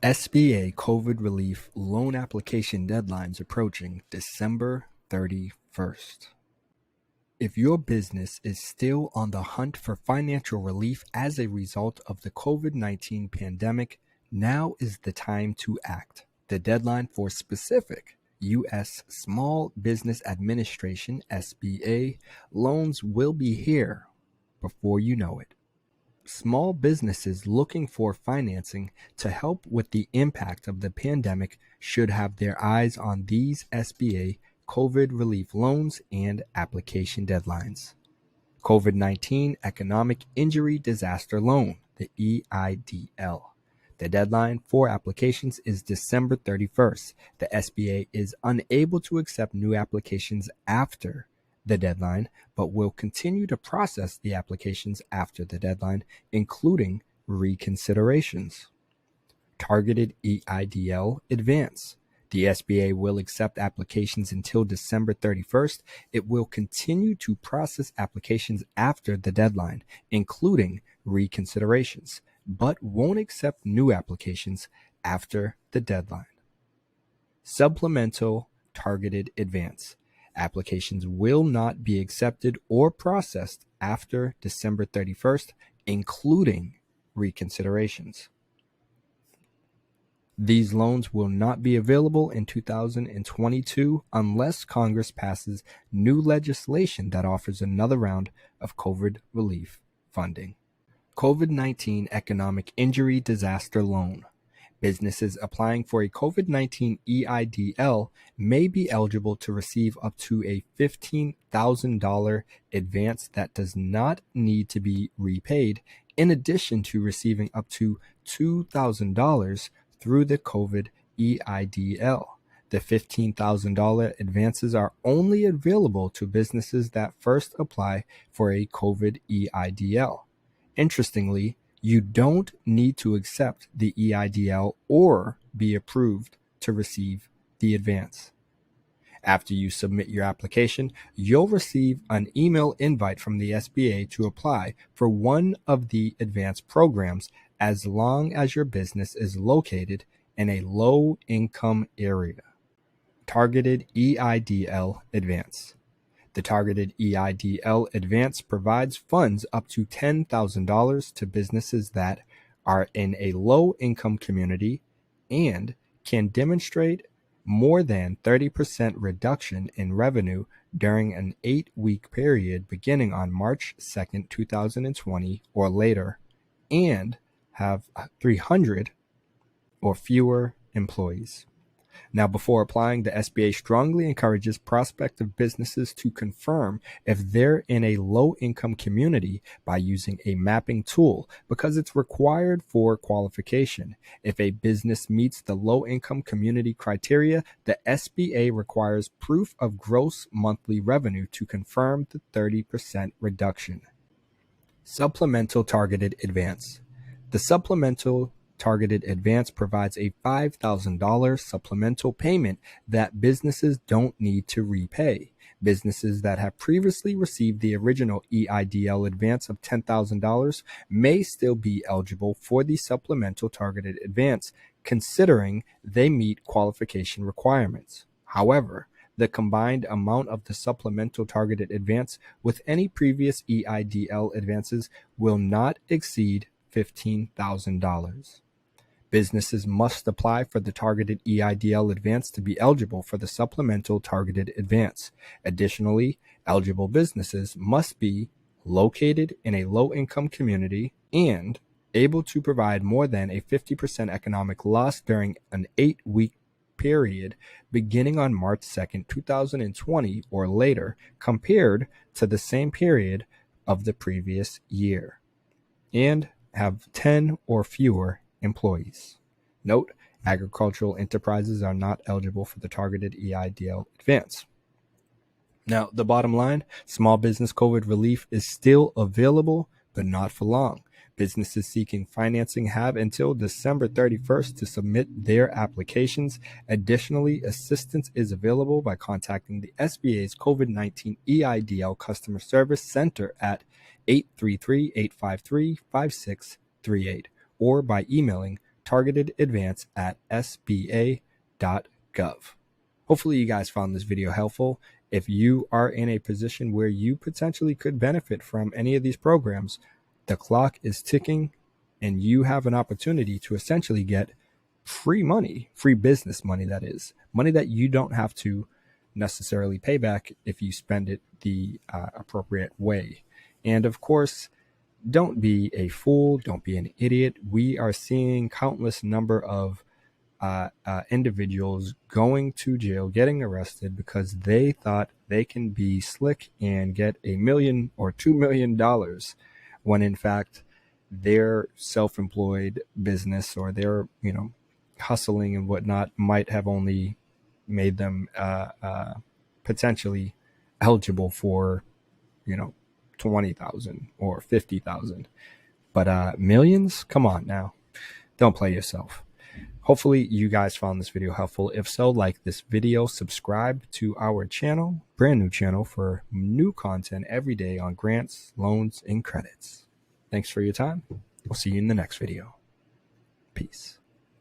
SBA COVID relief loan application deadlines approaching December 31st. If your business is still on the hunt for financial relief as a result of the COVID-19 pandemic, now is the time to act. The deadline for specific U.S. Small Business Administration (SBA) loans will be here before you know it. Small businesses looking for financing to help with the impact of the pandemic should have their eyes on these SBA COVID relief loans and application deadlines. COVID-19 Economic Injury Disaster Loan, the EIDL. The deadline for applications is December 31st. The SBA is unable to accept new applications after the deadline, but will continue to process the applications after the deadline, including reconsiderations. Targeted EIDL Advance. The SBA will accept applications until December 31st. It will continue to process applications after the deadline, including reconsiderations, but won't accept new applications after the deadline. Supplemental Targeted Advance. Applications will not be accepted or processed after December 31st, including reconsiderations. These loans will not be available in 2022 unless Congress passes new legislation that offers another round of COVID relief funding. COVID-19 Economic Injury Disaster Loan. Businesses applying for a COVID-19 EIDL may be eligible to receive up to a $15,000 advance that does not need to be repaid, in addition to receiving up to $2,000 through the COVID EIDL. The $15,000 advances are only available to businesses that first apply for a COVID EIDL. Interestingly, you don't need to accept the EIDL or be approved to receive the advance. After you submit your application, you'll receive an email invite from the SBA to apply for one of the advance programs as long as your business is located in a low-income area. Targeted EIDL Advance. The Targeted EIDL Advance provides funds up to $10,000 to businesses that are in a low-income community and can demonstrate more than 30% reduction in revenue during an 8-week period beginning on March 2nd, 2020 or later, and have 300 or fewer employees. Now, before applying, the SBA strongly encourages prospective businesses to confirm if they're in a low-income community by using a mapping tool because it's required for qualification. If a business meets the low-income community criteria, the SBA requires proof of gross monthly revenue to confirm the 30% reduction. Supplemental Targeted Advance. The Supplemental Targeted Advance provides a $5,000 supplemental payment that businesses don't need to repay. Businesses that have previously received the original EIDL advance of $10,000 may still be eligible for the Supplemental Targeted Advance, considering they meet qualification requirements. However, the combined amount of the Supplemental Targeted Advance with any previous EIDL advances will not exceed $15,000. Businesses must apply for the Targeted EIDL Advance to be eligible for the Supplemental Targeted Advance. Additionally, eligible businesses must be located in a low-income community and able to provide more than a 50% economic loss during an 8-week period beginning on March 2nd, 2020 or later, compared to the same period of the previous year, and have 10 or fewer employees. Note, agricultural enterprises are not eligible for the Targeted EIDL Advance. Now, the bottom line, small business COVID relief is still available, but not for long. Businesses seeking financing have until December 31st to submit their applications. Additionally, assistance is available by contacting the SBA's COVID-19 EIDL Customer Service Center at 833-853-5638 or by emailing targeted advance at sba.gov. Hopefully you guys found this video helpful. If you are in a position where you potentially could benefit from any of these programs, the clock is ticking and you have an opportunity to essentially get free money, free business money, that is, money that you don't have to necessarily pay back if you spend it the appropriate way. And of course, don't be a fool, don't be an idiot. We are seeing countless number of individuals going to jail, getting arrested because they thought they can be slick and get $1 million or $2 million when in fact their self-employed business or their, hustling and whatnot might have only made them potentially eligible for, 20,000 or 50,000. But millions? Come on now. Don't play yourself. Hopefully you guys found this video helpful. If so, like this video, subscribe to our channel, brand new channel, for new content every day on grants, loans, and credits. Thanks for your time. We'll see you in the next video. Peace.